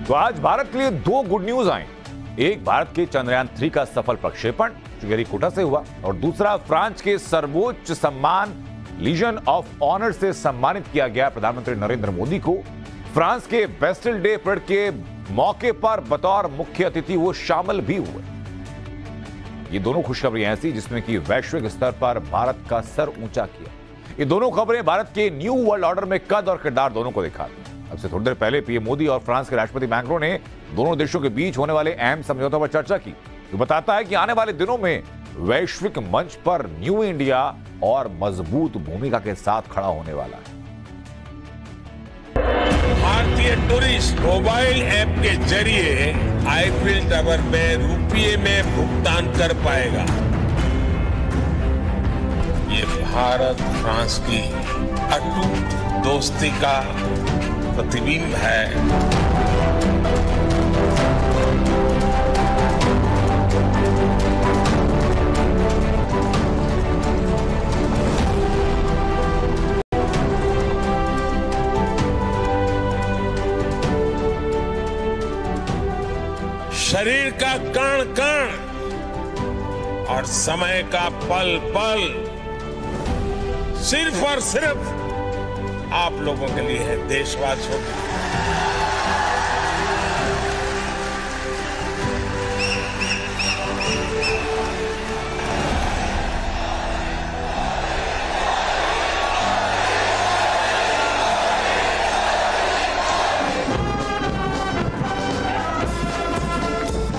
तो आज भारत के लिए दो गुड न्यूज आए। एक भारत के चंद्रयान 3 का सफल प्रक्षेपण श्रीहरिकोटा से हुआ और दूसरा फ्रांस के सर्वोच्च सम्मान लीजन ऑफ ऑनर से सम्मानित किया गया प्रधानमंत्री नरेंद्र मोदी को। फ्रांस के बेस्टिल डे परेड के मौके पर बतौर मुख्य अतिथि वो शामिल भी हुए। ये दोनों खुशखबरियां ऐसी जिसमें कि वैश्विक स्तर पर भारत का सर ऊंचा किया। ये दोनों खबरें भारत के न्यू वर्ल्ड ऑर्डर में कद और किरदार दोनों को दिखाती। अब से थोड़ी देर पहले पीएम मोदी और फ्रांस के राष्ट्रपति मैक्रों ने दोनों देशों के बीच होने वाले अहम समझौतों पर चर्चा की, जो बताता है कि आने वाले दिनों में वैश्विक मंच पर न्यू इंडिया और मजबूत भूमिका के साथ खड़ा होने वाला है। भारतीय टूरिस्ट मोबाइल ऐप के जरिए आईफिल टावर में रुपये में भुगतान कर पाएगा। ये भारत फ्रांस की अटूट दोस्ती का प्रतिबिंब है। शरीर का कण कण और समय का पल पल सिर्फ और सिर्फ आप लोगों के लिए है, देशवासियों के लिए।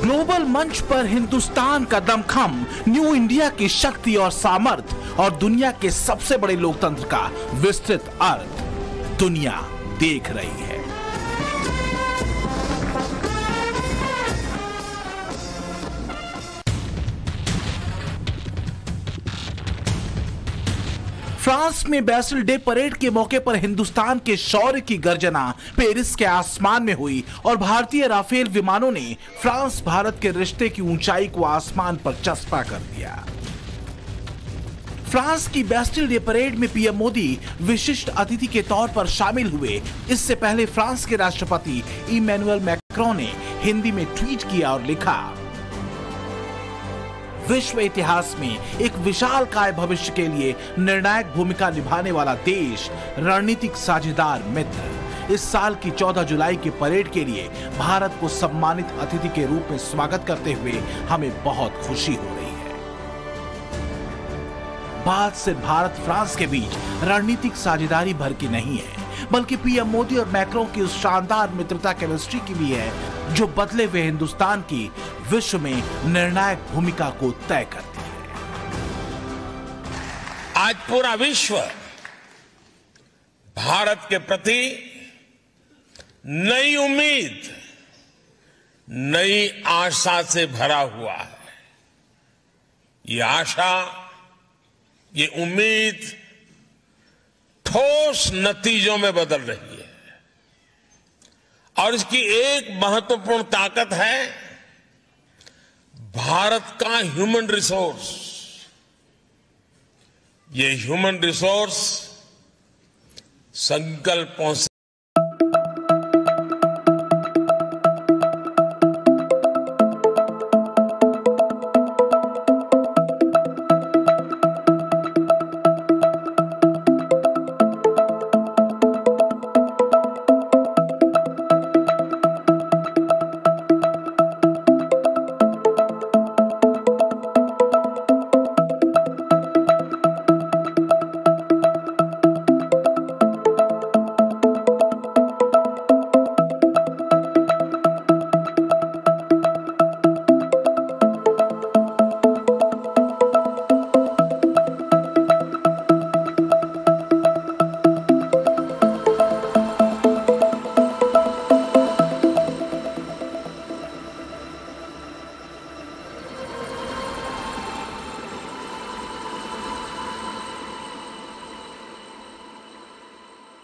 ग्लोबल मंच पर हिंदुस्तान का दमखम, न्यू इंडिया की शक्ति और सामर्थ्य और दुनिया के सबसे बड़े लोकतंत्र का विस्तृत अर्थ दुनिया देख रही है। फ्रांस में बेस्टिल डे परेड के मौके पर हिंदुस्तान के शौर्य की गर्जना पेरिस के आसमान में हुई और भारतीय राफेल विमानों ने फ्रांस भारत के रिश्ते की ऊंचाई को आसमान पर चस्पा कर दिया। फ्रांस की बेस्टिल डे परेड में पीएम मोदी विशिष्ट अतिथि के तौर पर शामिल हुए। इससे पहले फ्रांस के राष्ट्रपति इमैनुअल मैक्रों ने हिंदी में ट्वीट किया और लिखा, विश्व इतिहास में एक विशालकाय भविष्य के लिए निर्णायक भूमिका निभाने वाला देश, रणनीतिक साझेदार मित्र। इस साल की 14 जुलाई की परेड के लिए भारत को सम्मानित अतिथि के रूप में स्वागत करते हुए हमें बहुत खुशी हो रही है। बात सिर्फ भारत फ्रांस के बीच रणनीतिक साझेदारी भर की नहीं है, बल्कि पीएम मोदी और मैक्रों की उस शानदार मित्रता केमिस्ट्री की भी है, जो बदले हुए हिंदुस्तान की विश्व में निर्णायक भूमिका को तय करती है। आज पूरा विश्व भारत के प्रति नई उम्मीद, नई आशा से भरा हुआ है। ये आशा, ये उम्मीद ठोस नतीजों में बदल रही है और इसकी एक महत्वपूर्ण ताकत है भारत का ह्यूमन रिसोर्स। ये ह्यूमन रिसोर्स संकल्पों से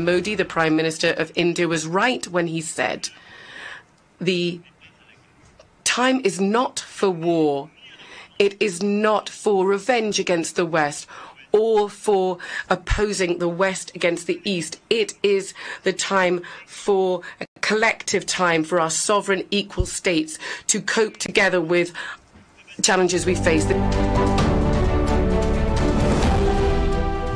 Modi, the Prime Minister of India, was right when he said the time is not for war. It is not for revenge against the West or for opposing the West against the East. It is the time for a collective time for our sovereign equal states to cope together with challenges we face.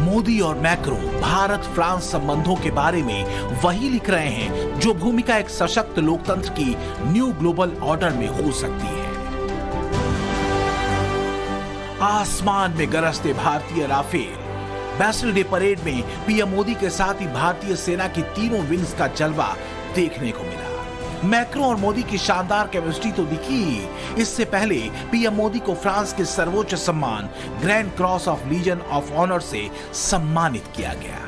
Modi और macro Bharat France संबंधों के बारे में वही लिख रहे हैं जो भूमिका एक सशक्त लोकतंत्र की न्यू ग्लोबल ऑर्डर में हो सकती है। आसमान में गरजते भारतीय राफेल, बैस्टिल डे परेड में पीएम मोदी के साथ ही भारतीय सेना की तीनों विंग्स का जलवा देखने को मिला। मैक्रो और मोदी की शानदार केमिस्ट्री तो दिखी। इससे पहले पीएम मोदी को फ्रांस के सर्वोच्च सम्मान grand cross of legion of honour से सम्मानित किया गया।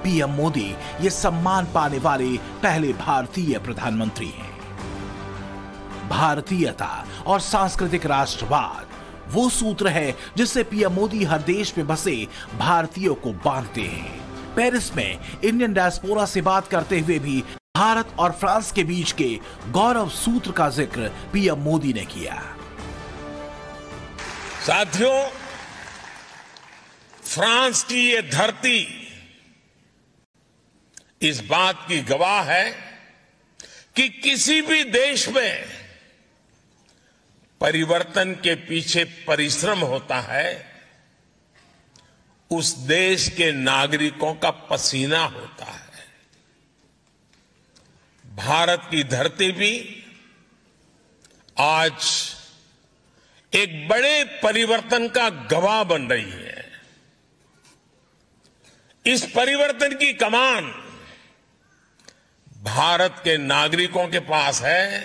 पीएम मोदी ये सम्मान पाने वाले पहले भारतीय प्रधानमंत्री हैं। भारतीयता और सांस्कृतिक राष्ट्रवाद वो सूत्र है जिससे पीएम मोदी हर देश में बसे भारतीयों को बांधते हैं। पेरिस में इंडियन डायस्पोरा से बात करते हुए भी भारत और फ्रांस के बीच के गौरव सूत्र का जिक्र पीएम मोदी ने किया। साथियों, फ्रांस की ये धरती इस बात की गवाह है कि किसी भी देश में परिवर्तन के पीछे परिश्रम होता है, उस देश के नागरिकों का पसीना होता है। भारत की धरती भी आज एक बड़े परिवर्तन का गवाह बन रही है। इस परिवर्तन की कमान भारत के नागरिकों के पास है,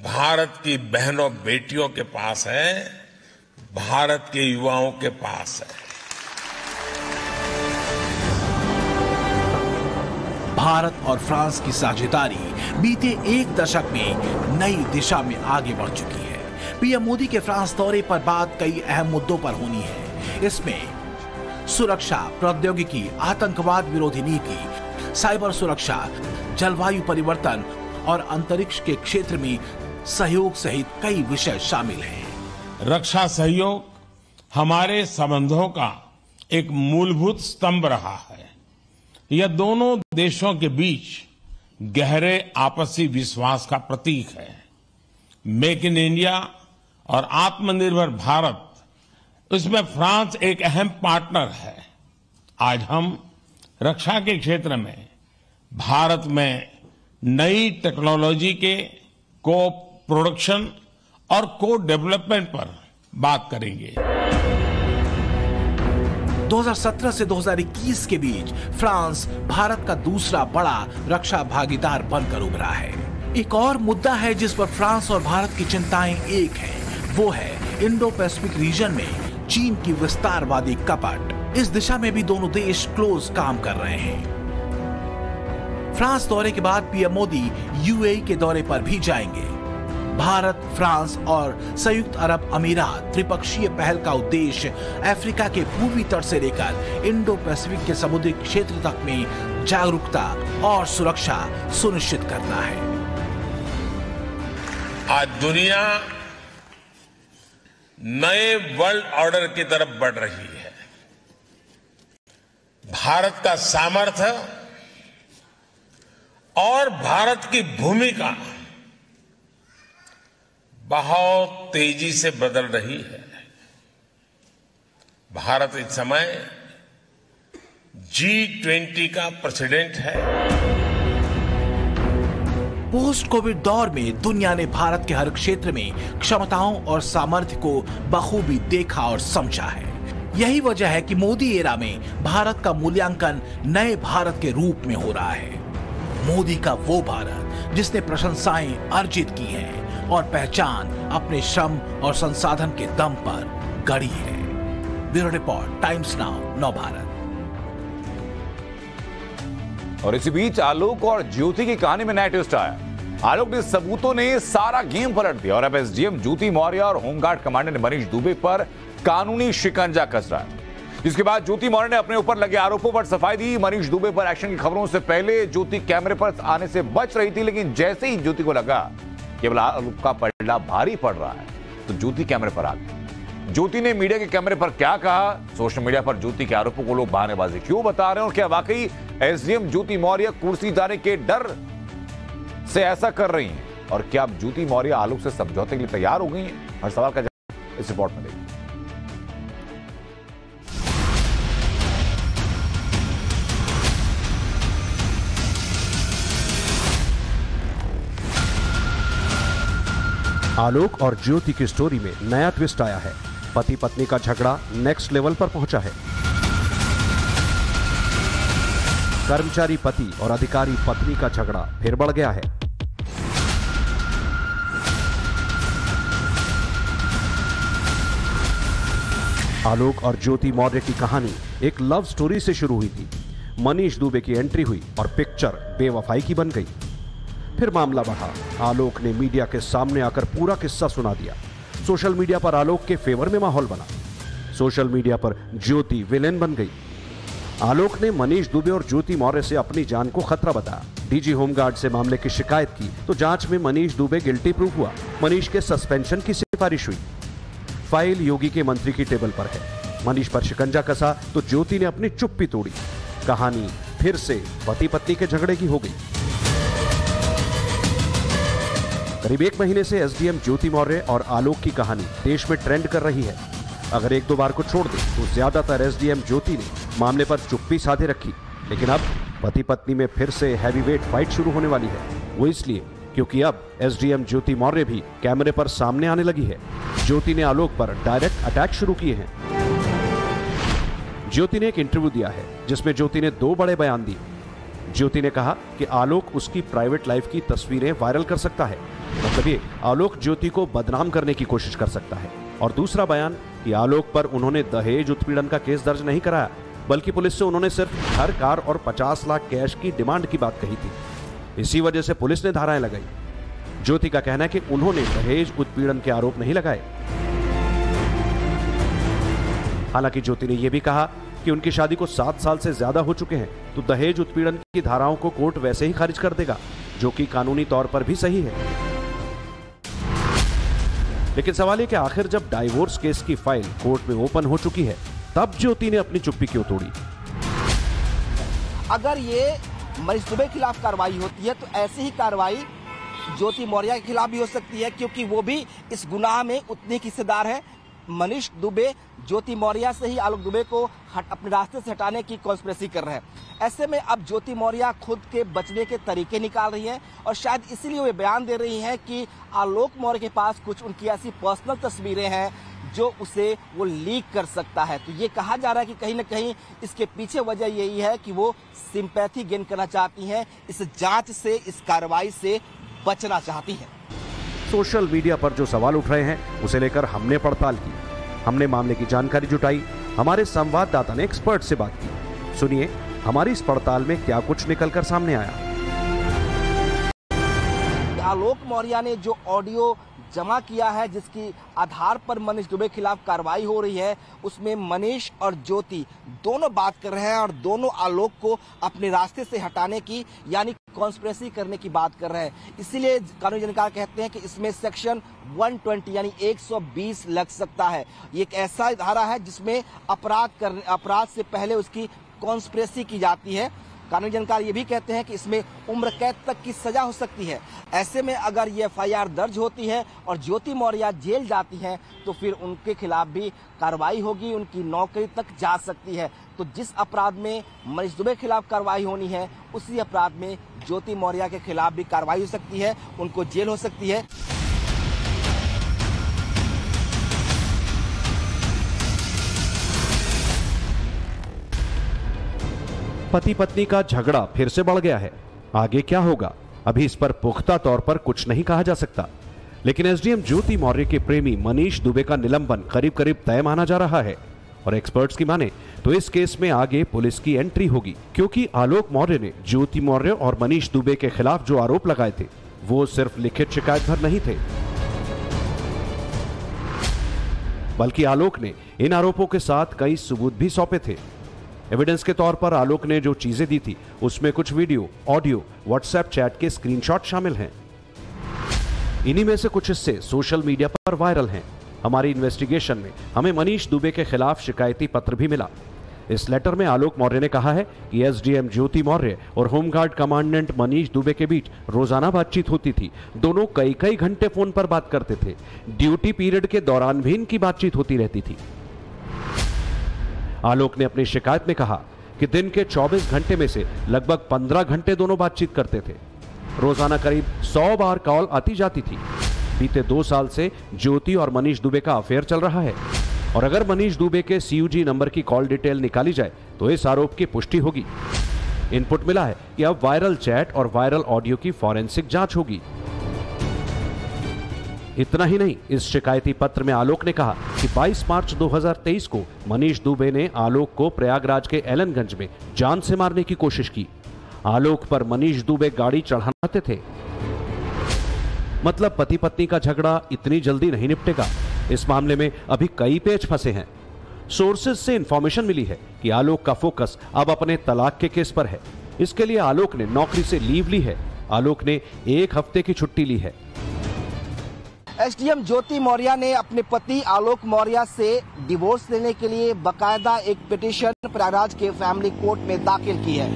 भारत की बहनों बेटियों के पास है, भारत के युवाओं के पास है। भारत और फ्रांस की साझेदारी बीते एक दशक में नई दिशा में आगे बढ़ चुकी है। पीएम मोदी के फ्रांस दौरे पर बात कई अहम मुद्दों पर होनी है। इसमें सुरक्षा, प्रौद्योगिकी, आतंकवाद विरोधी नीति, साइबर सुरक्षा, जलवायु परिवर्तन और अंतरिक्ष के क्षेत्र में सहयोग सहित कई विषय शामिल हैं। रक्षा सहयोग हमारे संबंधों का एक मूलभूत स्तंभ रहा है। यह दोनों देशों के बीच गहरे आपसी विश्वास का प्रतीक है। मेक इन इंडिया और आत्मनिर्भर भारत, इसमें फ्रांस एक अहम पार्टनर है। आज हम रक्षा के क्षेत्र में भारत में नई टेक्नोलॉजी के को प्रोडक्शन और को डेवलपमेंट पर बात करेंगे। 2017 से 2021 के बीच फ्रांस भारत का दूसरा बड़ा रक्षा भागीदार बनकर उभरा है। एक और मुद्दा है जिस पर फ्रांस और भारत की चिंताएं एक हैं, वो है इंडो पैसिफिक रीजन में चीन की विस्तारवादी कपट। इस दिशा में भी दोनों देश क्लोज काम कर रहे हैं। फ्रांस दौरे के बाद पीएम मोदी यूएई के दौरे पर भी जाएंगे। भारत, फ्रांस और संयुक्त अरब अमीरात त्रिपक्षीय पहल का उद्देश्य अफ्रीका के पूर्वी तट से लेकर इंडो पैसिफिक के समुद्री क्षेत्र तक में जागरूकता और सुरक्षा सुनिश्चित करना है। आज दुनिया नए वर्ल्ड ऑर्डर की तरफ बढ़ रही है। भारत का सामर्थ्य और भारत की भूमिका बहुत तेजी से बदल रही है। भारत इस समय G20 का प्रेसिडेंट है। पोस्ट कोविड दौर में दुनिया ने भारत के हर क्षेत्र में क्षमताओं और सामर्थ्य को बखूबी देखा और समझा है। यही वजह है कि मोदी एरा में भारत का मूल्यांकन नए भारत के रूप में हो रहा है। मोदी का वो भारत जिसने प्रशंसाएं अर्जित की हैं और पहचान अपने श्रम और संसाधन के दम पर गढ़ी है। ब्यूरो रिपोर्ट, टाइम्स नाउ, नव भारत। और इसी बीच आलोक और ज्योति की कहानी में नया ट्विस्ट आया। आलोक ने सबूतों ने सारा गेम पलट दिया और अब एसडीएम ज्योति मौर्य और होमगार्ड कमांडर मनीष दुबे पर कानूनी शिकंजा कस रहा है। जिसके बाद ज्योति मौर्य ने अपने ऊपर लगे आरोपों पर सफाई दी। मनीष दुबे पर एक्शन की खबरों से पहले ज्योति कैमरे पर आने से बच रही थी, लेकिन जैसे ही ज्योति को लगा केवल आलोक का पलड़ा भारी पड़ रहा है तो ज्योति कैमरे पर आ गई। ज्योति ने मीडिया के कैमरे पर क्या कहा, सोशल मीडिया पर ज्योति के आरोपों को लोग बहानेबाजी क्यों बता रहे हैं और क्या वाकई एसडीएम ज्योति मौर्य कुर्सी जाने के डर से ऐसा कर रही हैं? और क्या अब ज्योति मौर्य आलोक से समझौते के लिए तैयार हो गई हैं? हर सवाल का जवाब इस रिपोर्ट में देखिए। आलोक और ज्योति की स्टोरी में नया ट्विस्ट आया है। पति पत्नी का झगड़ा नेक्स्ट लेवल पर पहुंचा है। कर्मचारी पति और अधिकारी पत्नी का झगड़ा फिर बढ़ गया है। आलोक और ज्योति मौर्य की कहानी एक लव स्टोरी से शुरू हुई थी। मनीष दुबे की एंट्री हुई और पिक्चर बेवफाई की बन गई। फिर मामला बढ़ा। आलोक ने मीडिया के सामने आकर पूरा किस्सा सुना दिया। सोशल मीडिया पर आलोक के फेवर में माहौल बना। सोशल मीडिया पर ज्योति विलेन बन गई। आलोक ने मनीष दुबे और ज्योति मौर्य से अपनी जान को खतरा बताया। डीजी होमगार्ड से मामले की शिकायत की तो जांच में मनीष दुबे गिल्टी प्रूफ हुआ। मनीष के सस्पेंशन की सिफारिश हुई। फाइल योगी के मंत्री की टेबल पर है। मनीष पर शिकंजा कसा तो ज्योति ने अपनी चुप्पी तोड़ी। कहानी फिर से पति पत्नी के झगड़े की हो गई। करीब 1 महीने से एसडीएम ज्योति मौर्य और आलोक की कहानी देश में ट्रेंड कर रही है। अगर 1-2 बार को छोड़ दे तो ज्यादातर एसडीएम ज्योति ने मामले पर चुप्पी साधे रखी। लेकिन अब पति पत्नी में फिर से हैवीवेट फाइट शुरू होने वाली है। वो इसलिए क्योंकि अब एसडीएम ज्योति मौर्य भी कैमरे पर सामने आने लगी है। ज्योति ने आलोक पर डायरेक्ट अटैक शुरू किए हैं। ज्योति ने एक इंटरव्यू दिया है जिसमें ज्योति ने 2 बड़े बयान दिए। ज्योति ने कहा कि आलोक उसकी प्राइवेट लाइफ की तस्वीरें वायरल कर सकता है, मतलब ये आलोक ज्योति को बदनाम करने की कोशिश कर सकता है। और दूसरा बयान कि आलोक पर उन्होंने दहेज उत्पीड़न का केस दर्ज नहीं कराया, बल्कि पुलिस से उन्होंने सिर्फ घर, कार और 50 लाख कैश की डिमांड की बात कही थी। इसी वजह से पुलिस ने धाराएं लगाई। ज्योति का कहना है कि उन्होंने दहेज उत्पीड़न के आरोप नहीं लगाए। हालांकि ज्योति ने यह भी कहा कि उनकी शादी को 7 साल से ज्यादा हो चुके हैं, तो दहेज उत्पीड़न की धाराओं को कोर्ट वैसे ही खारिज कर देगा, जो कि कानूनी तौर पर भी सही है। लेकिन सवाल यह कि आखिर जब डाइवोर्स केस की फाइल कोर्ट में ओपन हो चुकी है, तब ज्योति ने अपनी चुप्पी क्यों तोड़ी? अगर ये मनीष दुबे के खिलाफ कार्रवाई होती है तो ऐसी ही कार्रवाई ज्योति मौर्य के खिलाफ भी हो सकती है, क्योंकि वो भी इस गुनाह में उतनी हिस्सेदार है। मनीष दुबे ज्योति मौर्य से ही आलोक दुबे को अपने रास्ते से हटाने की कॉन्स्पिरेसी कर रहे हैं। ऐसे में अब ज्योति मौर्य खुद के बचने के तरीके निकाल रही है और शायद इसीलिए वे बयान दे रही हैं कि आलोक मौर्य के पास कुछ उनकी ऐसी पर्सनल तस्वीरें हैं जो उसे वो लीक कर सकता है। तो ये कहा जा रहा है कि कहीं ना कहीं इसके पीछे वजह यही है कि वो सिंपैथी गेन करना चाहती हैं, इस जांच से, इस कार्रवाई से बचना चाहती हैं। सोशल मीडिया पर जो सवाल उठ रहे हैं उसे लेकर हमने पड़ताल की। हमने मामले की जानकारी जुटाई। हमारे संवाददाता ने एक्सपर्ट से बात की। सुनिए हमारी इस पड़ताल में क्या कुछ निकलकर सामने आया। आलोक मौर्य ने जो ऑडियो जमा किया है, जिसकी आधार पर मनीष दुबे के खिलाफ कार्रवाई हो रही है, उसमें मनीष और ज्योति दोनों बात कर रहे हैं और दोनों आलोक को अपने रास्ते से हटाने की यानी कॉन्स्पिरेसी करने की बात कर रहे हैं। इसीलिए कानूनी जानकार कहते हैं कि इसमें सेक्शन 120 यानी 120 लग सकता है। ये एक ऐसा धारा है जिसमें अपराध से पहले उसकी कॉन्स्पिरेसी की जाती है। कानूनी जानकार ये भी कहते हैं कि इसमें उम्र कैद तक की सजा हो सकती है। ऐसे में अगर ये एफआईआर दर्ज होती है और ज्योति मौर्य जेल जाती हैं तो फिर उनके खिलाफ भी कार्रवाई होगी, उनकी नौकरी तक जा सकती है। तो जिस अपराध में मनीष दुबे के खिलाफ कार्रवाई होनी है, उसी अपराध में ज्योति मौर्य के खिलाफ भी कार्रवाई हो सकती है, उनको जेल हो सकती है। पति पत्नी का झगड़ा फिर से बढ़ गया है। आगे क्या होगा, अभी इस पर पुख्ता तौर पर कुछ नहीं कहा जा सकता। लेकिन एसडीएम ज्योति मौर्य के प्रेमी मनीष दुबे का निलंबन करीब करीब तय माना जा रहा है। और एक्सपर्ट्स की माने तो इस केस में आगे पुलिस की एंट्री होगी, क्योंकि आलोक मौर्य ने ज्योति मौर्य और मनीष दुबे के खिलाफ जो आरोप लगाए थे वो सिर्फ लिखित शिकायत भर नहीं थे, बल्कि आलोक ने इन आरोपों के साथ कई सबूत भी सौंपे थे। एविडेंस के तौर पर आलोक ने जो चीजें दी थी उसमें कुछ वीडियो, ऑडियो, व्हाट्सएप चैट के स्क्रीनशॉट शामिल हैं। इन्हीं में से कुछ हिस्से सोशल मीडिया पर वायरल हैं। हमारी इन्वेस्टिगेशन में हमें मनीष दुबे के खिलाफ शिकायती पत्र भी मिला। इस लेटर में आलोक मौर्य ने कहा है कि एसडीएम ज्योति मौर्य और होमगार्ड कमांडेंट मनीष दुबे के बीच रोजाना बातचीत होती थी। दोनों कई कई घंटे फोन पर बात करते थे। ड्यूटी पीरियड के दौरान भी इनकी बातचीत होती रहती थी। आलोक ने अपनी शिकायत में कहा कि दिन के 24 घंटे में से लगभग 15 घंटे दोनों बातचीत करते थे। रोजाना करीब 100 बार कॉल आती जाती थी। बीते 2 साल से ज्योति और मनीष दुबे का अफेयर चल रहा है और अगर मनीष दुबे के सीयूजी नंबर की कॉल डिटेल निकाली जाए तो इस आरोप की पुष्टि होगी। इनपुट मिला है कि अब वायरल चैट और वायरल ऑडियो की फॉरेंसिक जांच होगी। इतना ही नहीं, इस शिकायती पत्र में आलोक ने कहा कि 22 मार्च 2023 को मनीष दुबे ने आलोक को प्रयागराज के एलनगंज में जान से मारने की कोशिश की। आलोक पर मनीष दुबे गाड़ी चढ़ाते थे। मतलब पति पत्नी का झगड़ा इतनी जल्दी नहीं निपटेगा। इस मामले में अभी कई पेच फंसे हैं। सोर्सेज से इंफॉर्मेशन मिली है कि आलोक का फोकस अब अपने तलाक के केस पर है। इसके लिए आलोक ने नौकरी से लीव ली है। आलोक ने 1 हफ्ते की छुट्टी ली है। एसडीएम ज्योति मौर्य ने अपने पति आलोक मौर्य से डिवोर्स लेने के लिए बकायदा एक पिटीशन प्रयागराज के फैमिली कोर्ट में दाखिल की है।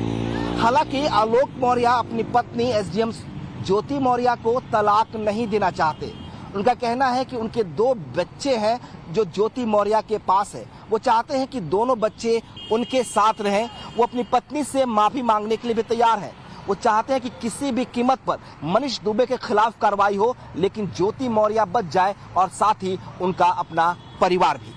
हालांकि आलोक मौर्य अपनी पत्नी एसडीएम ज्योति मौर्य को तलाक नहीं देना चाहते। उनका कहना है कि उनके 2 बच्चे हैं जो ज्योति मौर्य के पास है। वो चाहते हैं कि दोनों बच्चे उनके साथ रहें। वो अपनी पत्नी से माफी मांगने के लिए भी तैयार हैं। वो चाहते हैं कि किसी भी कीमत पर मनीष दुबे के खिलाफ कार्रवाई हो, लेकिन ज्योति मौर्य बच जाए और साथ ही उनका अपना परिवार भी।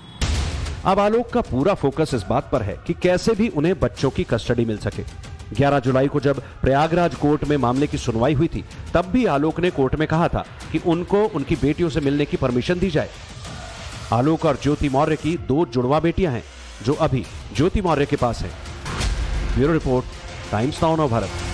अब आलोक का पूरा फोकस इस बात पर है कि कैसे भी उन्हें बच्चों की कस्टडी मिल सके। 11 जुलाई को जब प्रयागराज कोर्ट में मामले की सुनवाई हुई थी, तब भी आलोक ने कोर्ट में कहा था कि उनको उनकी बेटियों से मिलने की परमिशन दी जाए। आलोक और ज्योति मौर्य की 2 जुड़वा बेटियां हैं जो अभी ज्योति मौर्य के पास हैं। ब्यूरो रिपोर्ट, टाइम्स नाउ नव भारत।